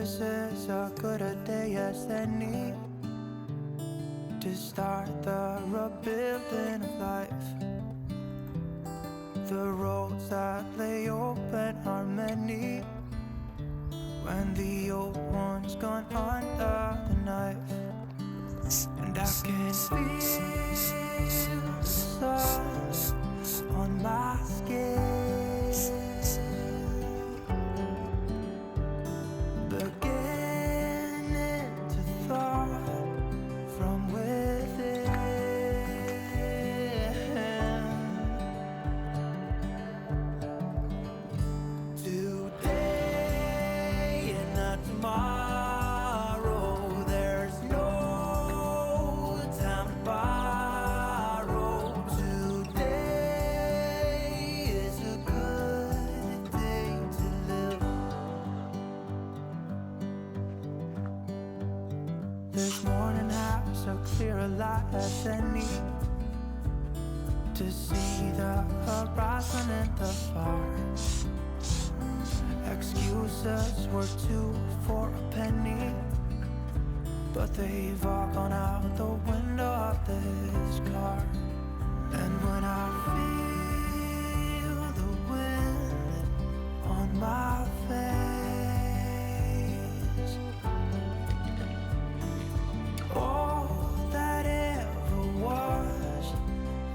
This is a good a day as any to start the rebuilding of life. The roads that lay open are many when the old one's gone under the knife. And I can feel the sun on my skin, this morning has a clearer light as any to see the horizon in the far. Excuses were 2 for a penny, but they've all gone out the window of this car. And when I feel the wind on my face, all that ever was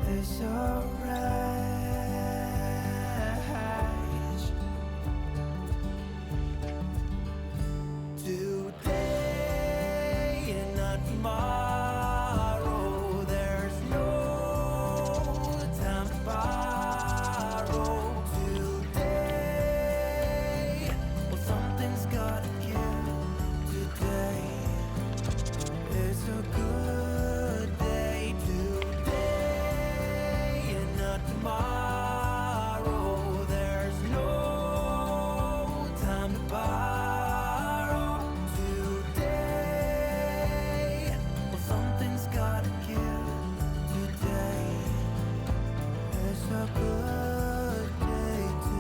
is a race. Today and not tomorrow, there's no time to borrow. Today, well, something's gotta give. Today it's a good day. Today and not tomorrow, there's no time to borrow. Today, well, something's gotta give. Today is a good day to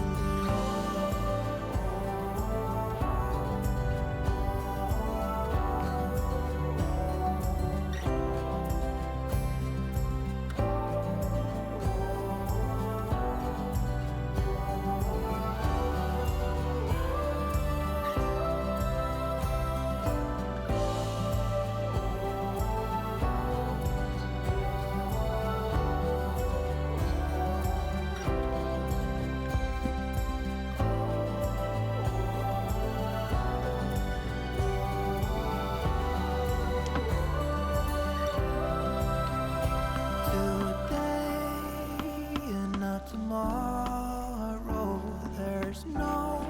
tomorrow, there's no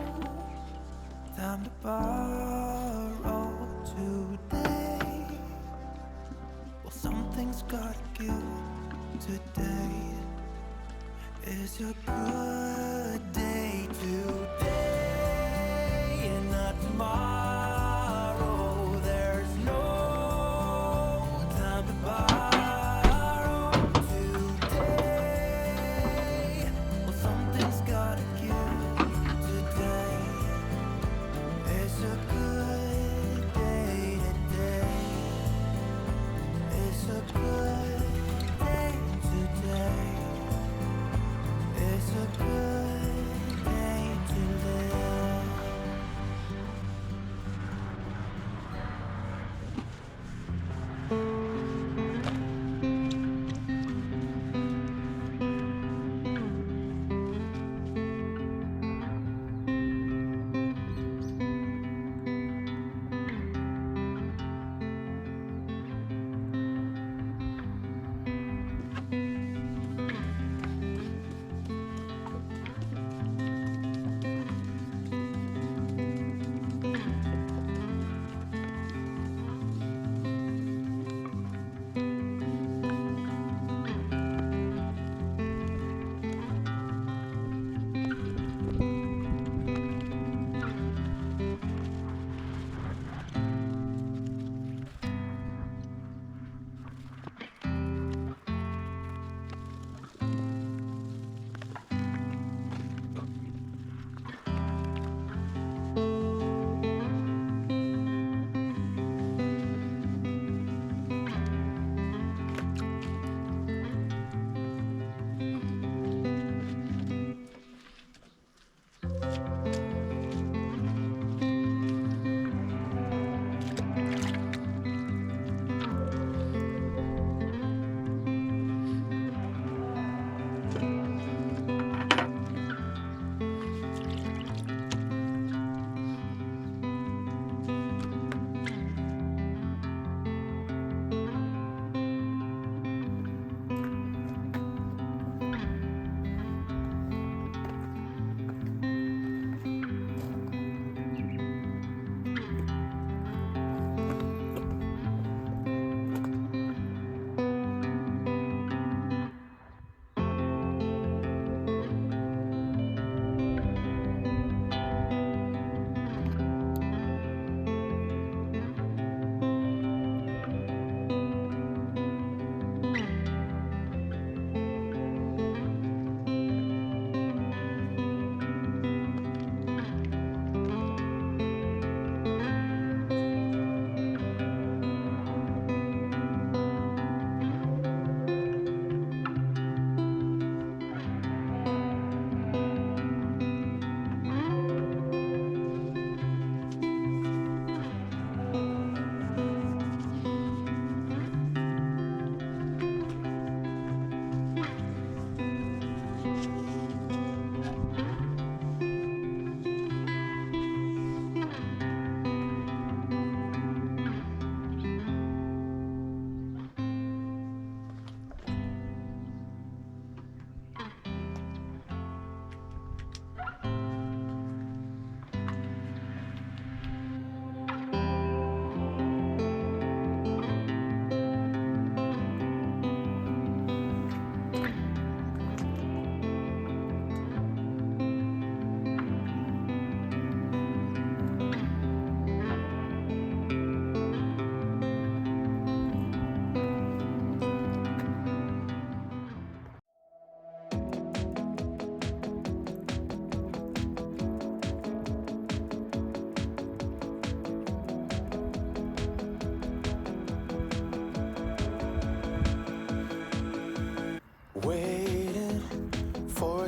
time to borrow. Today, well, something's gotta give. Today is a good day. Today and not tomorrow, there's no time to borrow. It's a good day to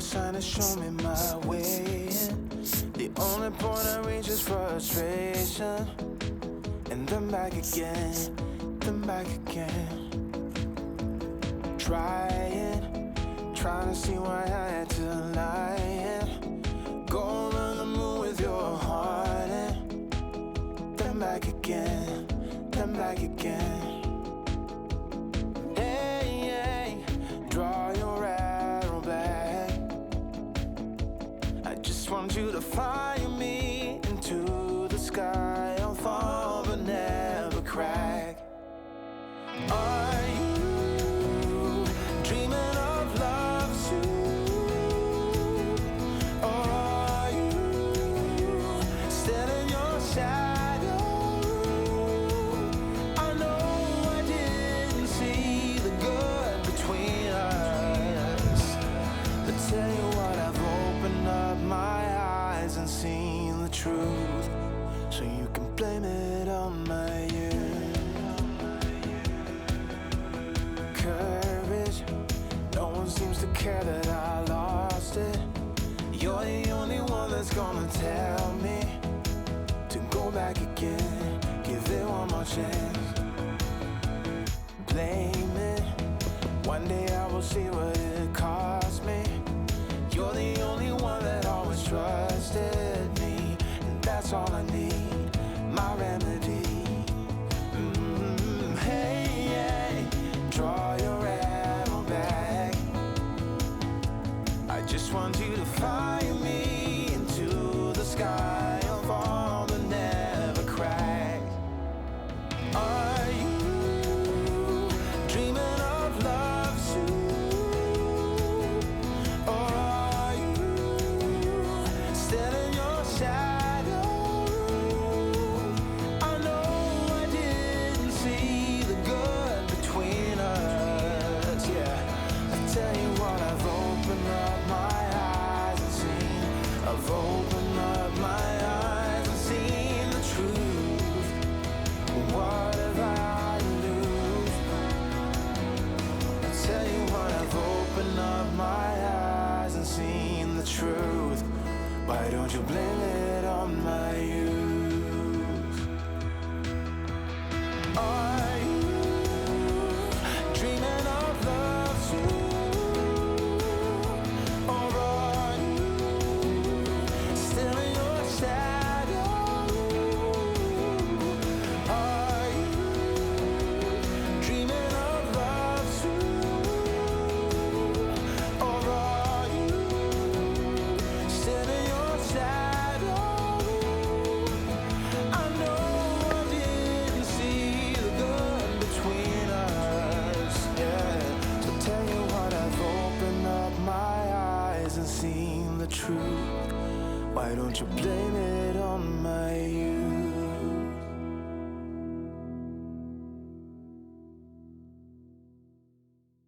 a sign to show me my way. The only point I reach is frustration. And then back again, then back again. Trying to see why I had to lie. Go on the moon with your heart. And then back again, then back again. Draw your arrow back. I just want you to fly me into the sky. I'll fall but never crack. Are you dreaming of love soon? Or are you still in your shadow? I know I didn't see the good between us. But tell you what, I've opened up my eyes and seen the truth. So you can blame it on my youth. Courage, no one seems to care that I lost it. You're the only one that's gonna tell me to go back again, give it one more chance. Blame it, one day I will see what it cost me. You're the only one that always trusted me, and that's all I need, my remedy. Hey, draw your arrow back. I just want you to fly me into the sky. I'll fall but never crack. Are you dreaming of love soon? Or are you still in your shadow? I know I didn't see the good between us. Yeah, I tell you what, I've opened up my eyes and seen. I've opened up my eyes and seen the truth. What have I to lose? I tell you what, I've opened up my eyes and seen the truth. Why don't you blame it on my youth?